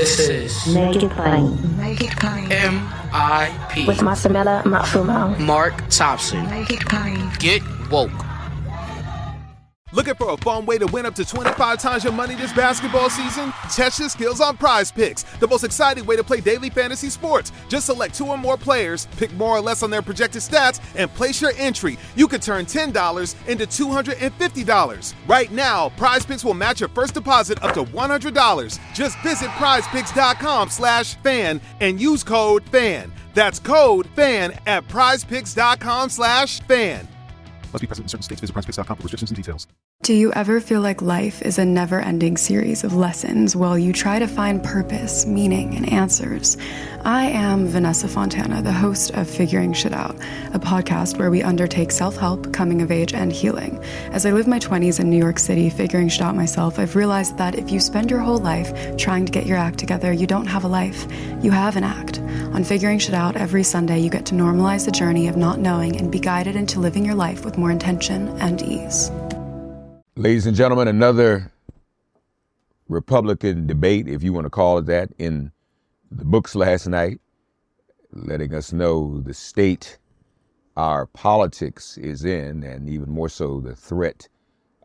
This is Make It Plain. Make It Plain. MIP With Masamela Matfumo. Mark Thompson. Make It Plain. Get woke. Looking for a fun way to win up to 25 times your money this basketball season? Test your skills on Prize Picks, the most exciting way to play daily fantasy sports. Just select 2 or more players, pick more or less on their projected stats, and place your entry. You could turn $10 into $250. Right now, Prize Picks will match your first deposit up to $100. Just visit prizepicks.com/fan and use code FAN. That's code FAN at prizepicks.com/fan. Must be present in certain states. Visit prizepicks.com for restrictions and details. Do you ever feel like life is a never-ending series of lessons while you try to find purpose, meaning, and answers? I am Vanessa Fontana, the host of Figuring Shit Out, a podcast where we undertake self-help, coming of age, and healing. As I live my 20s in New York City figuring shit out myself, I've realized that if you spend your whole life trying to get your act together, you don't have a life. You have an act. On Figuring Shit Out, every Sunday you get to normalize the journey of not knowing and be guided into living your life with more intention and ease. Ladies and gentlemen, another Republican debate, if you want to call it that, in the books last night, letting us know the state our politics is in, and even more so the threat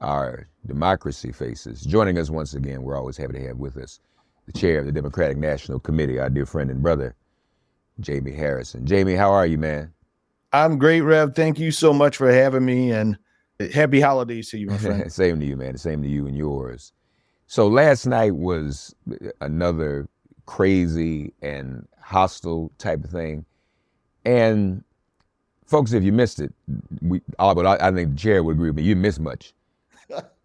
our democracy faces. Joining us once again, we're always happy to have with us the chair of the Democratic National Committee, our dear friend and brother, Jaime Harrison. Jaime, how are you, man? I'm great, Rev. Thank you so much for having me, and happy holidays to you, my friend. Same to you, man. Same to you and yours. So last night was another crazy and hostile type of thing. And folks, if you missed it, but I think the chair would agree with me, you missed much.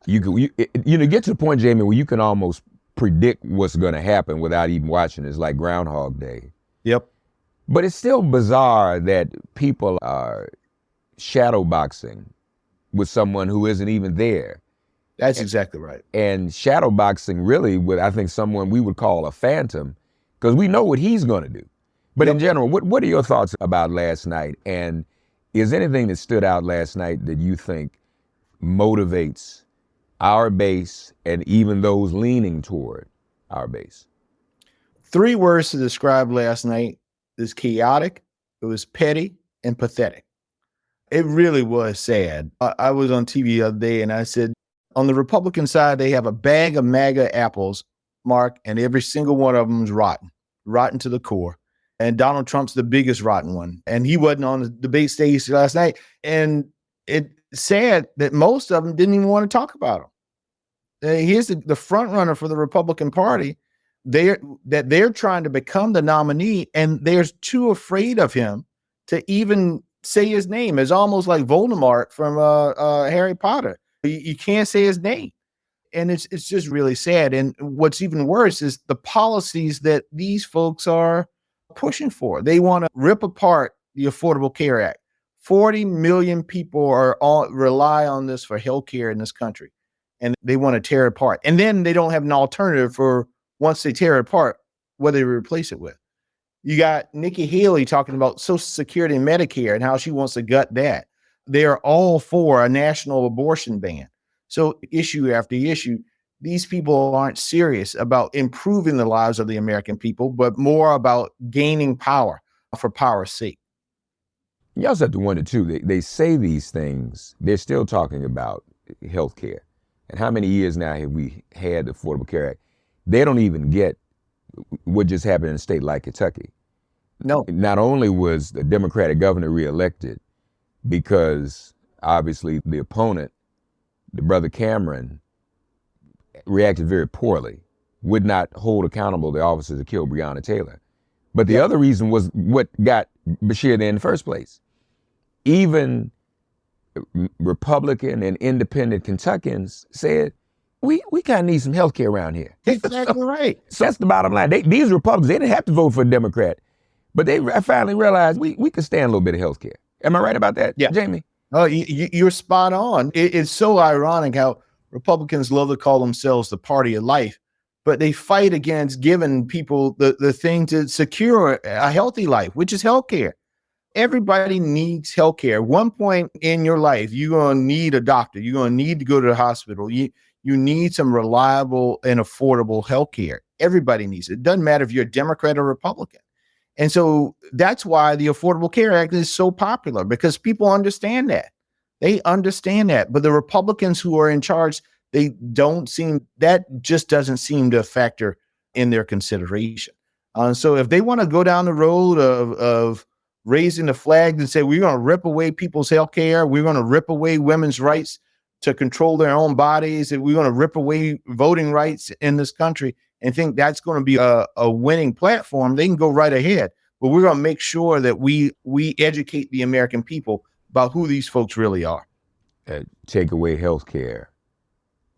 You get to the point, Jaime, where you can almost predict what's going to happen without even watching. It's like Groundhog Day. Yep. But it's still bizarre that people are shadowboxing with someone who isn't even there. That's exactly right. And shadowboxing really with, I think, someone we would call a phantom, because we know what he's going to do. But in general, what are your thoughts about last night? And is anything that stood out last night that you think motivates our base and even those leaning toward our base? 3 words to describe last night: is chaotic, it was petty, and pathetic. It really was sad. I was on TV the other day and I said, on the Republican side, they have a bag of MAGA apples, Mark, and every single one of them is rotten to the core. And Donald Trump's the biggest rotten one. And he wasn't on the debate stage last night. And it's sad that most of them didn't even want to talk about him. Here's the front runner for the Republican Party. They're trying to become the nominee, and they're too afraid of him to even say his name. It's almost like Voldemort from Harry Potter. You can't say his name. And it's just really sad. And what's even worse is the policies that these folks are pushing for. They want to rip apart the Affordable Care Act. 40 million people rely on this for health care in this country, and they want to tear it apart. And then they don't have an alternative for, once they tear it apart, what they replace it with. You got Nikki Haley talking about Social Security and Medicare and how she wants to gut that. They are all for a national abortion ban. So issue after issue, these people aren't serious about improving the lives of the American people, but more about gaining power for power's sake. You also have to wonder, too, they say these things, they're still talking about health care. And how many years now have we had the Affordable Care Act? They don't even get what just happened in a state like Kentucky. No. Not only was the Democratic governor reelected because obviously the opponent, the brother Cameron, reacted very poorly, would not hold accountable the officers that killed Breonna Taylor. But the other reason was what got Bashir there in the first place. Even Republican and independent Kentuckians said, we kind of need some health care around here. Exactly right. So that's the bottom line. These Republicans, they didn't have to vote for a Democrat, but they finally realized we could stand a little bit of health care. Am I right about that, Jaime? Oh, you're spot on. It's so ironic how Republicans love to call themselves the party of life, but they fight against giving people the thing to secure a healthy life, which is health care. Everybody needs health care. At one point in your life, you're going to need a doctor. You're going to need to go to the hospital. You need some reliable and affordable health care. Everybody needs it. It doesn't matter if you're a Democrat or Republican. And so that's why the Affordable Care Act is so popular, because people understand that. They understand that. But the Republicans who are in charge, that just doesn't seem to factor in their consideration. So if they want to go down the road of raising the flag and say, we're going to rip away people's health care, we're going to rip away women's rights to control their own bodies, and we're going to rip away voting rights in this country, and think that's going to be a winning platform, they can go right ahead. But we're going to make sure that we educate the American people about who these folks really are. Take away health care,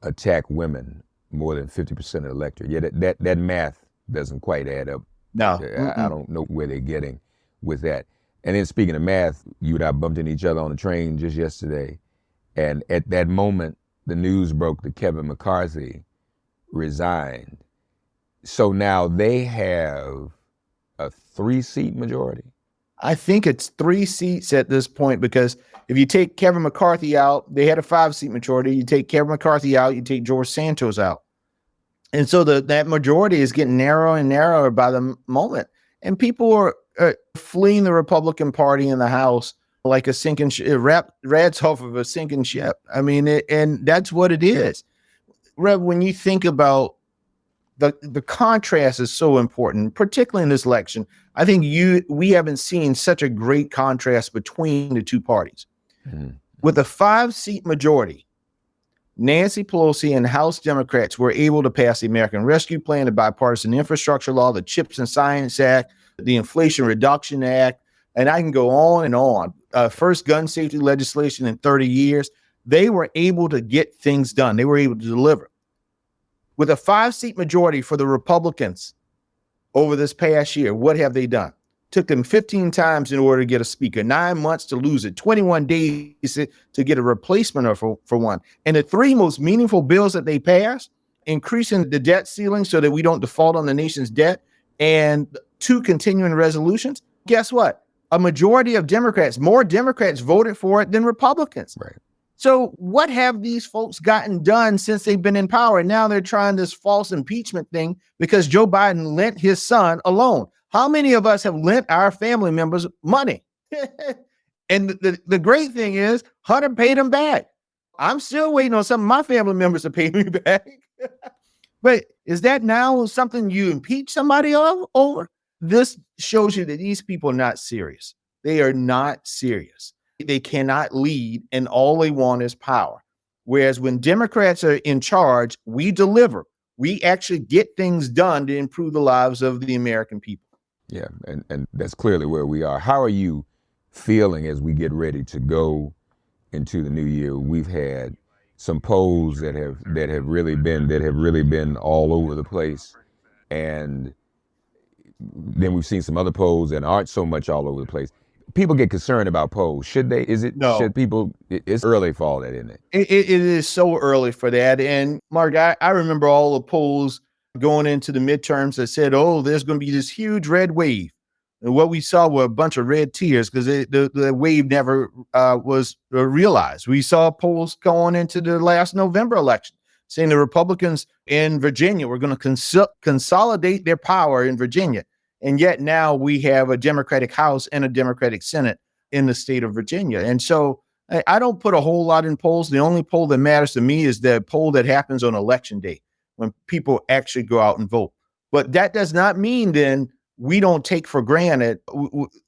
attack women, more than 50% of the electorate. Yeah, that math doesn't quite add up. No. I don't know where they're getting with that. And then speaking of math, you and I bumped into each other on the train just yesterday. And at that moment, the news broke that Kevin McCarthy resigned. So now they have a 3-seat majority. I think it's 3 seats at this point, because if you take Kevin McCarthy out, they had a 5-seat majority. You take Kevin McCarthy out, you take George Santos out. And so that majority is getting narrower and narrower by the moment. And people are fleeing the Republican Party in the House like a sinking ship, rats off of a sinking ship. I mean, and that's what it is. Rev, when you think about the contrast is so important, particularly in this election. I think we haven't seen such a great contrast between the two parties. Mm-hmm. With a 5-seat majority, Nancy Pelosi and House Democrats were able to pass the American Rescue Plan, the Bipartisan Infrastructure Law, the CHIPS and Science Act, the Inflation Reduction Act, and I can go on and on. First gun safety legislation in 30 years. They were able to get things done. They were able to deliver. With a 5-seat majority for the Republicans over this past year, what have they done? Took them 15 times in order to get a speaker, 9 months to lose it, 21 days to get a replacement for one. And the 3 most meaningful bills that they passed, increasing the debt ceiling so that we don't default on the nation's debt, and 2 continuing resolutions, guess what? A majority of Democrats, more Democrats voted for it than Republicans. Right. So what have these folks gotten done since they've been in power? And now they're trying this false impeachment thing because Joe Biden lent his son a loan. How many of us have lent our family members money? And the great thing is Hunter paid him back. I'm still waiting on some of my family members to pay me back. But is that now something you impeach somebody over? This shows you that these people are not serious. They are not serious. They cannot lead, and all they want is power. Whereas when Democrats are in charge, we deliver. We actually get things done to improve the lives of the American people. Yeah, and that's clearly where we are. How are you feeling as we get ready to go into the new year? We've had some polls that have really been all over the place, and then we've seen some other polls that aren't so much all over the place. People get concerned about polls. Should they? No. Should people? It's early for all that, isn't it? It is so early for that. And Mark, I remember all the polls going into the midterms that said, oh, there's going to be this huge red wave. And what we saw were a bunch of red tears because the wave never was realized. We saw polls going into the last November election saying the Republicans in Virginia were going to consolidate their power in Virginia. And yet now we have a Democratic House and a Democratic Senate in the state of Virginia. And so I don't put a whole lot in polls. The only poll that matters to me is the poll that happens on election day when people actually go out and vote. But that does not mean then we don't take for granted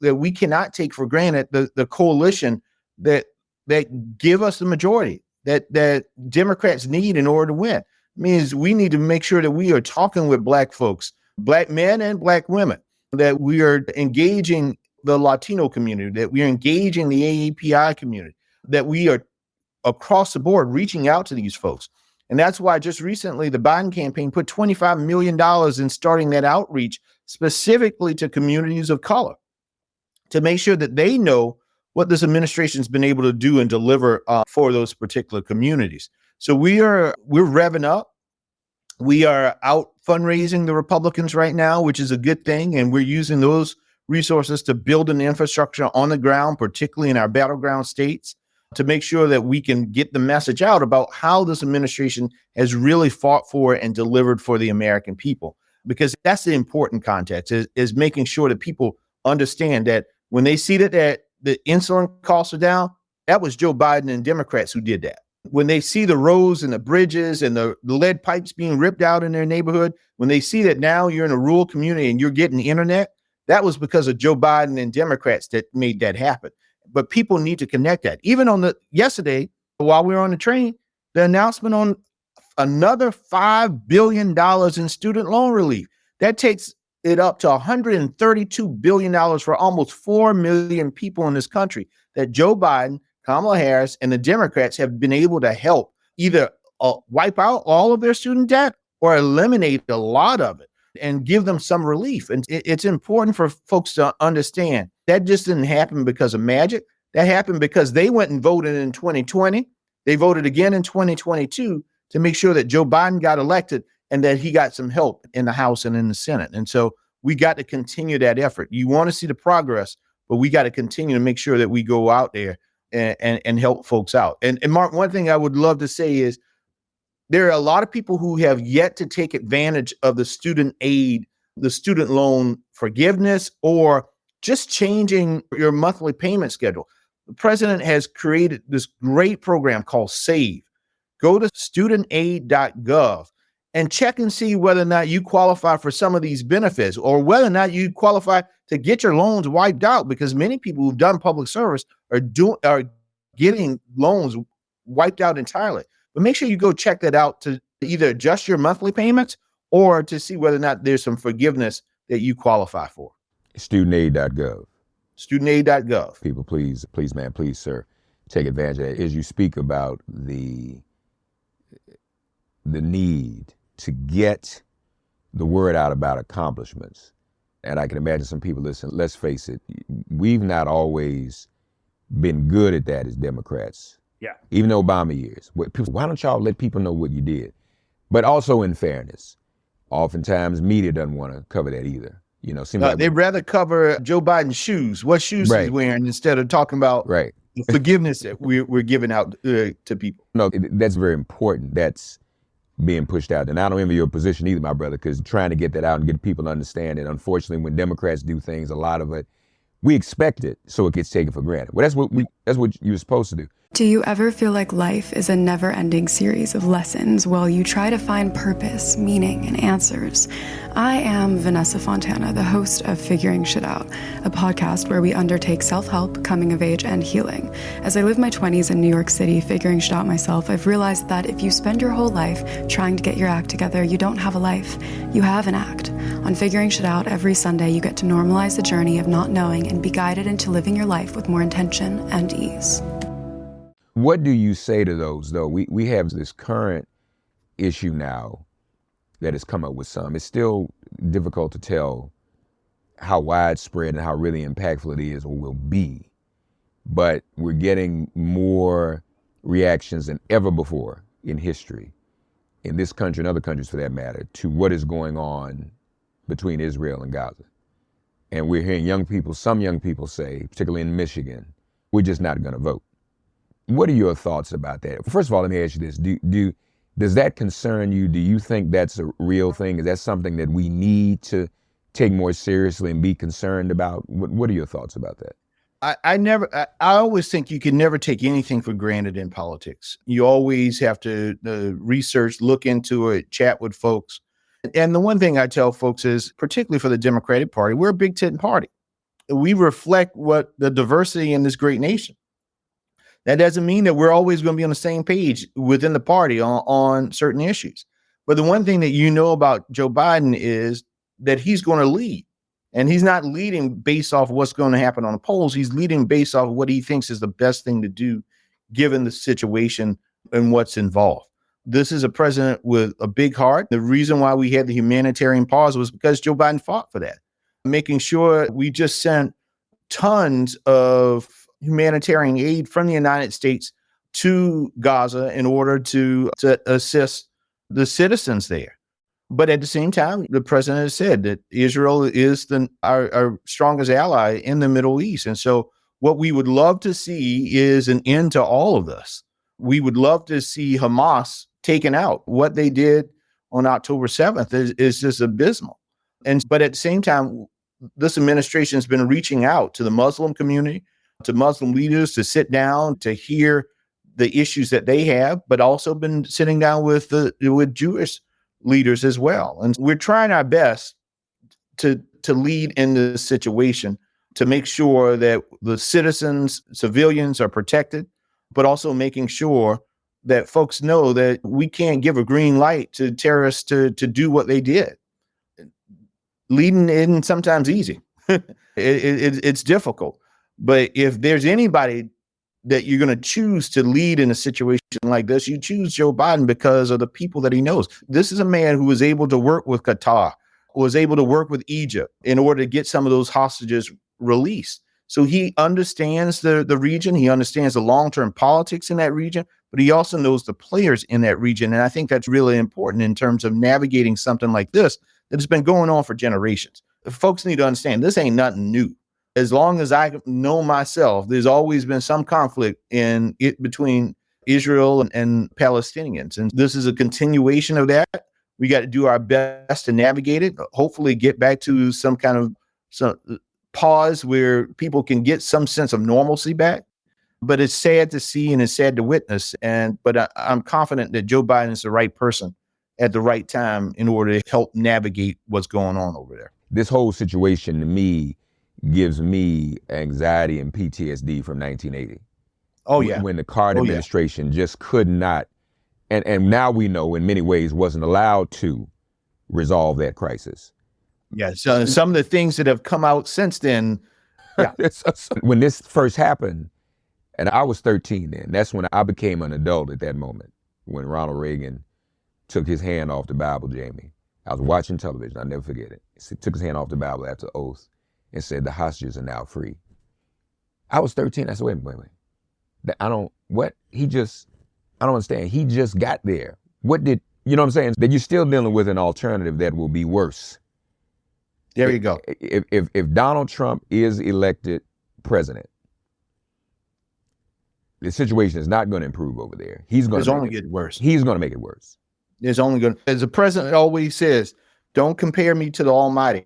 that we cannot take for granted the coalition that give us the majority that Democrats need in order to win. It means we need to make sure that we are talking with Black folks, Black men and Black women, that we are engaging the Latino community, that we are engaging the AAPI community, that we are across the board reaching out to these folks. And that's why just recently the Biden campaign put $25 million in starting that outreach specifically to communities of color to make sure that they know what this administration has been able to do and deliver for those particular communities. So we're revving up. We are out fundraising the Republicans right now, which is a good thing. And we're using those resources to build an infrastructure on the ground, particularly in our battleground states, to make sure that we can get the message out about how this administration has really fought for and delivered for the American people. because that's the important context is making sure that people understand that when they see that the insulin costs are down, that was Joe Biden and Democrats who did that. When they see the roads and the bridges and the lead pipes being ripped out in their neighborhood, when they see that now you're in a rural community and you're getting internet, that was because of Joe Biden and Democrats that made that happen. But people need to connect that. Even yesterday, while we were on the train, the announcement on another $5 billion in student loan relief. That takes it up to $132 billion for almost 4 million people in this country that Joe Biden, Kamala Harris, and the Democrats have been able to help either wipe out all of their student debt or eliminate a lot of it and give them some relief. And it's important for folks to understand that just didn't happen because of magic. That happened because they went and voted in 2020. They voted again in 2022 to make sure that Joe Biden got elected and that he got some help in the House and in the Senate. And so we got to continue that effort. You want to see the progress, but we got to continue to make sure that we go out there and help folks out. And Mark, one thing I would love to say is there are a lot of people who have yet to take advantage of the student aid, the student loan forgiveness, or just changing your monthly payment schedule. The president has created this great program called SAVE. Go to studentaid.gov and check and see whether or not you qualify for some of these benefits or whether or not you qualify to get your loans wiped out, because many people who've done public service are getting loans wiped out entirely. But make sure you go check that out to either adjust your monthly payments or to see whether or not there's some forgiveness that you qualify for. Studentaid.gov. Studentaid.gov. People, please, man, please, sir, take advantage of that. As you speak about the need to get the word out about accomplishments. And I can imagine some people listen, let's face it, we've not always been good at that as Democrats. Yeah. Even the Obama years. Why don't y'all let people know what you did? But also in fairness, oftentimes media doesn't want to cover that either. You know, they'd rather cover Joe Biden's shoes, what shoes he's wearing, instead of talking about the forgiveness that we're giving out to people. No, that's very important. That's being pushed out. And I don't envy your position either, my brother, because trying to get that out and get people to understand it. Unfortunately, when Democrats do things, a lot of it, we expect it, so it gets taken for granted. Well, that's what you're supposed to do. Do you ever feel like life is a never-ending series of lessons while you try to find purpose, meaning, and answers? I am Vanessa Fontana, the host of Figuring Shit Out, a podcast where we undertake self-help, coming of age, and healing. As I live my 20s in New York City figuring shit out myself, I've realized that if you spend your whole life trying to get your act together, you don't have a life. You have an act. On Figuring Shit Out, every Sunday, you get to normalize the journey of not knowing and be guided into living your life with more intention and ease. What do you say to those, though? We have this current issue now that has come up with some. It's still difficult to tell how widespread and how really impactful it is or will be. But we're getting more reactions than ever before in history, in this country and other countries for that matter, to what is going on between Israel and Gaza. And we're hearing some young people say, particularly in Michigan, we're just not going to vote. What are your thoughts about that? First of all, let me ask you this. Does that concern you? Do you think that's a real thing? Is that something that we need to take more seriously and be concerned about? What are your thoughts about that? I always think you can never take anything for granted in politics. You always have to research, look into it, chat with folks. And the one thing I tell folks is, particularly for the Democratic Party, we're a big tent party. We reflect what the diversity in this great nation. That doesn't mean that we're always going to be on the same page within the party on certain issues. But the one thing that you know about Joe Biden is that he's going to lead. And he's not leading based off what's going to happen on the polls. He's leading based off what he thinks is the best thing to do, given the situation and what's involved. This is a president with a big heart. The reason why we had the humanitarian pause was because Joe Biden fought for that, making sure we just sent tons of humanitarian aid from the United States to Gaza in order to assist the citizens there. But at the same time, the president has said that Israel is our strongest ally in the Middle East. And so what we would love to see is an end to all of this. We would love to see Hamas taken out. What they did on October 7th is just abysmal. But at the same time, this administration has been reaching out to the Muslim community, to Muslim leaders to sit down, to hear the issues that they have, but also been sitting down with Jewish leaders as well. And we're trying our best to lead in this situation, to make sure that the citizens, civilians are protected, but also making sure that folks know that we can't give a green light to terrorists to do what they did. Leading in sometimes easy. It's difficult. But if there's anybody that you're going to choose to lead in a situation like this, you choose Joe Biden because of the people that he knows. This is a man who was able to work with Qatar, was able to work with Egypt in order to get some of those hostages released. So he understands the region. He understands the long-term politics in that region, but he also knows the players in that region. And I think that's really important in terms of navigating something like this that has been going on for generations. Folks need to understand this ain't nothing new. As long as I know myself, there's always been some conflict between Israel and Palestinians. And this is a continuation of that. We got to do our best to navigate it, hopefully get back to some pause where people can get some sense of normalcy back. But it's sad to see and it's sad to witness. But I'm confident that Joe Biden is the right person at the right time in order to help navigate what's going on over there. This whole situation to me gives me anxiety and PTSD from 1980. Oh, yeah. When the Carter administration just could not, and now we know in many ways wasn't allowed to resolve that crisis. Yeah, so some of the things that have come out since then. Yeah. When this first happened, and I was 13 then, that's when I became an adult at that moment, when Ronald Reagan took his hand off the Bible, Jamie. I was watching television, I'll never forget it. He took his hand off the Bible after the oath and said, the hostages are now free. I was 13, I said, wait. I don't understand. He just got there. You know what I'm saying? That you're still dealing with an alternative that will be worse. There you go. If Donald Trump is elected president, the situation is not going to improve over there. It's only get worse. He's going to make it worse. As the president always says, don't compare me to the Almighty.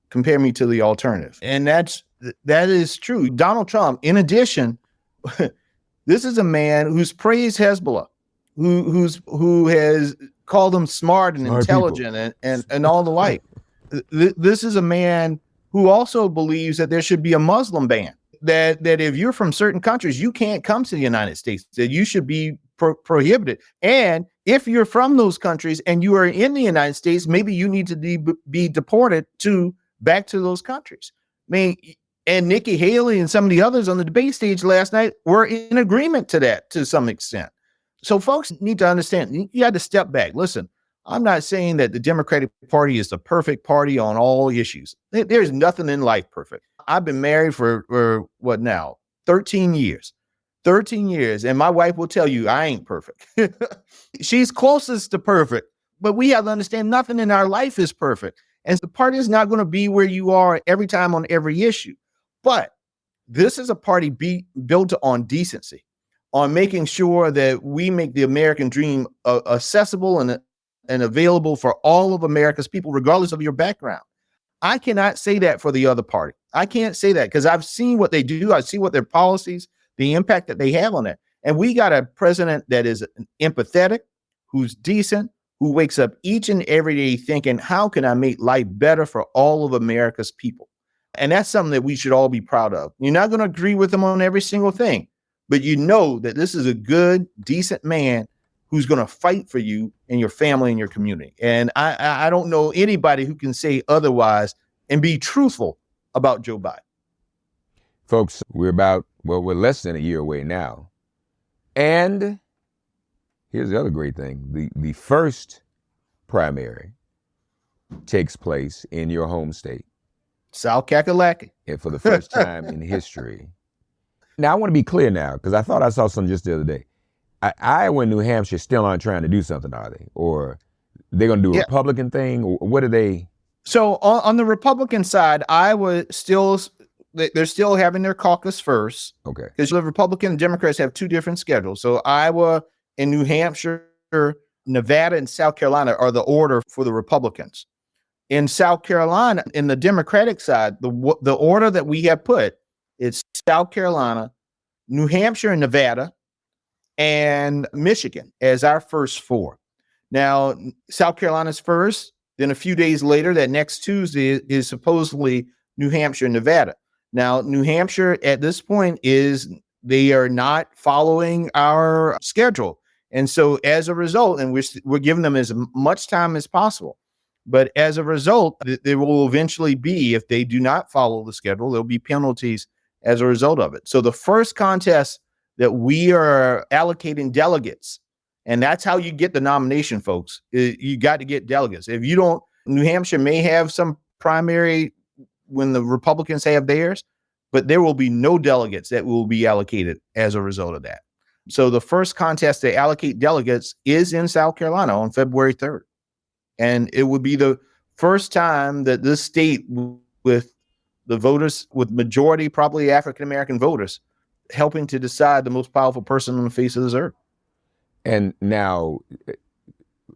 Compare me to the alternative. And that is true. Donald Trump, in addition, this is a man who's praised Hezbollah, who has called them smart and intelligent and all the like. This is a man who also believes that there should be a Muslim ban, that if you're from certain countries, you can't come to the United States, that you should be prohibited. And if you're from those countries and you are in the United States, maybe you need to be deported back to those countries. I mean, and Nikki Haley and some of the others on the debate stage last night were in agreement to that to some extent. So folks need to understand, you got to step back. Listen, I'm not saying that the Democratic Party is the perfect party on all issues. There's nothing in life perfect. I've been married for what now? 13 years. 13 years. And my wife will tell you I ain't perfect. She's closest to perfect. But we have to understand nothing in our life is perfect. And the party is not going to be where you are every time on every issue. But this is a party built on decency, on making sure that we make the American dream accessible and available for all of America's people, regardless of your background. I cannot say that for the other party. I can't say that because I've seen what they do. I see what their policies, the impact that they have on that. And we got a president that is empathetic, who's decent, who wakes up each and every day thinking, how can I make life better for all of America's people? And that's something that we should all be proud of. You're not going to agree with him on every single thing, but you know that this is a good, decent man who's going to fight for you and your family and your community. And I don't know anybody who can say otherwise and be truthful about Joe Biden. Folks, we're less than a year away now. And here's the other great thing. The first primary takes place in your home state. South Kakalaki. And for the first time in history. Now, I want to be clear now, because I thought I saw something just the other day. Iowa and New Hampshire still aren't trying to do something, are they? Or they're going to do a Republican thing? Or what are they? So on the Republican side, Iowa they're still having their caucus first. Okay. Because the Republican and Democrats have two different schedules. So Iowa and New Hampshire Nevada and South Carolina are the order for the Republicans. In South Carolina, in the Democratic side, the order that we have put is South Carolina, New Hampshire and Nevada, and Michigan as our first four. Now, South Carolina's first, then a few days later, that next Tuesday is supposedly New Hampshire and Nevada. Now, New Hampshire at this point they are not following our schedule. And so as a result, and we're giving them as much time as possible. But as a result, there will eventually be, if they do not follow the schedule, there'll be penalties as a result of it. So the first contest that we are allocating delegates, and that's how you get the nomination, folks. You got to get delegates. If you don't, New Hampshire may have some primary when the Republicans have theirs, but there will be no delegates that will be allocated as a result of that. So the first contest to allocate delegates is in South Carolina on February 3rd. And it would be the first time that this state with the voters, with majority, probably African-American voters, helping to decide the most powerful person on the face of this earth. And now,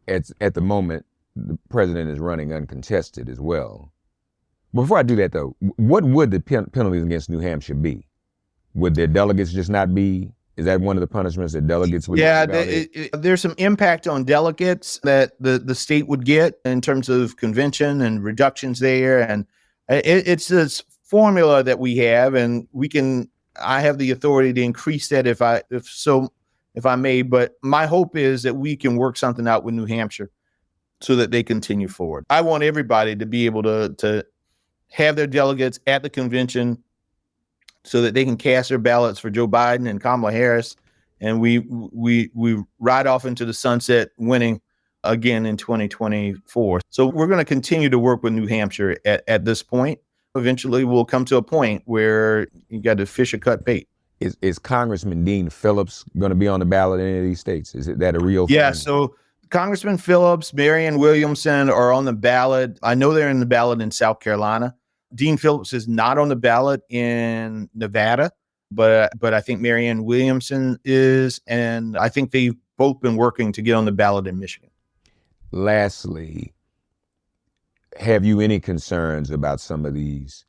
at the moment, the president is running uncontested as well. Before I do that, though, what would the penalties against New Hampshire be? Would their delegates just not be? Is that one of the punishments that delegates would get? There's some impact on delegates that the state would get in terms of convention and reductions there. And it's this formula that we have, and I have the authority to increase that if I may. But my hope is that we can work something out with New Hampshire so that they continue forward. I want everybody to be able to have their delegates at the convention so that they can cast their ballots for Joe Biden and Kamala Harris, and we ride off into the sunset winning again in 2024. So we're going to continue to work with New Hampshire at this point. Eventually, we'll come to a point where you got to fish or cut bait. Is Congressman Dean Phillips going to be on the ballot in any of these states? Is that a real thing? Yeah, so Congressman Phillips, Marianne Williamson are on the ballot. I know they're in the ballot in South Carolina. Dean Phillips is not on the ballot in Nevada, but I think Marianne Williamson is, and I think they've both been working to get on the ballot in Michigan. Lastly, have you any concerns about some of these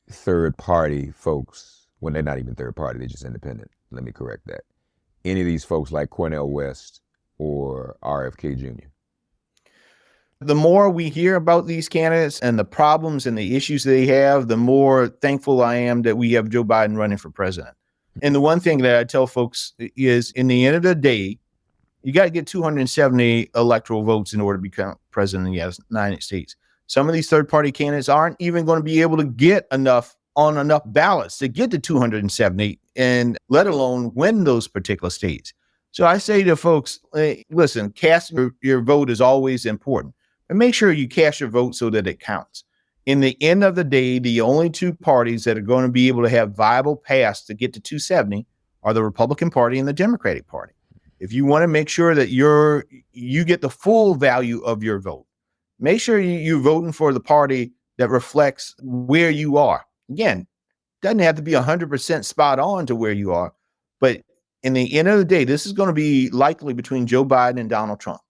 third-party folks? When they're not even third-party, they're just independent. Let me correct that. Any of these folks like Cornel West or RFK Jr.? The more we hear about these candidates and the problems and the issues they have, the more thankful I am that we have Joe Biden running for president. And the one thing that I tell folks is, in the end of the day, you got to get 270 electoral votes in order to become president of the United States. Some of these third-party candidates aren't even going to be able to get enough ballots to get to 270, and let alone win those particular states. So I say to folks, listen, casting your vote is always important. And make sure you cast your vote so that it counts. In the end of the day, the only two parties that are going to be able to have viable paths to get to 270 are the Republican Party and the Democratic Party. If you want to make sure that you get the full value of your vote, make sure you're voting for the party that reflects where you are. Again, doesn't have to be 100% spot on to where you are, but in the end of the day, this is going to be likely between Joe Biden and Donald Trump.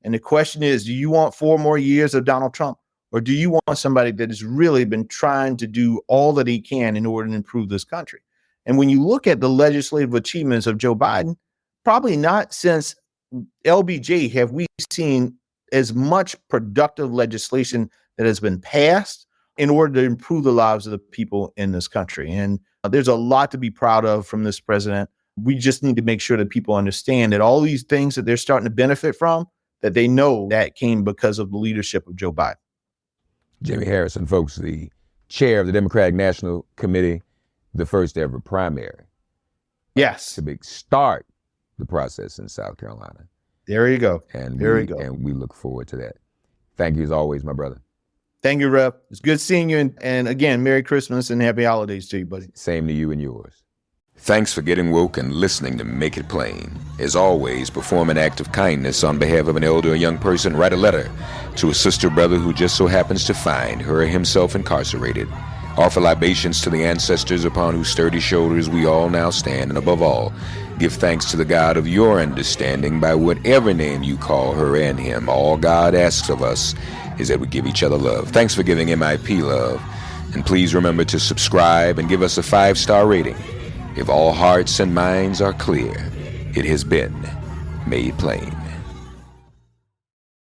And the question is, do you want 4 more years of Donald Trump, or do you want somebody that has really been trying to do all that he can in order to improve this country? And when you look at the legislative achievements of Joe Biden, probably not since LBJ have we seen as much productive legislation that has been passed in order to improve the lives of the people in this country. And there's a lot to be proud of from this president. We just need to make sure that people understand that all these things that they're starting to benefit from, that they know that came because of the leadership of Joe Biden. Jaime Harrison, folks, the chair of the Democratic National Committee, the first ever primary. Yes. To start the process in South Carolina. There you go. And there you go. And we look forward to that. Thank you as always, my brother. Thank you, Rep. It's good seeing you. And again, Merry Christmas and Happy Holidays to you, buddy. Same to you and yours. Thanks for getting woke and listening to Make It Plain. As always, perform an act of kindness on behalf of an elder or young person. Write a letter to a sister or brother who just so happens to find her or himself incarcerated. Offer libations to the ancestors upon whose sturdy shoulders we all now stand. And above all, Give thanks to the God of your understanding by whatever name you call her and him. All God asks of us is that we give each other love. Thanks for giving MIP love. And please remember to subscribe and give us a 5-star rating. If all hearts and minds are clear, it has been made plain.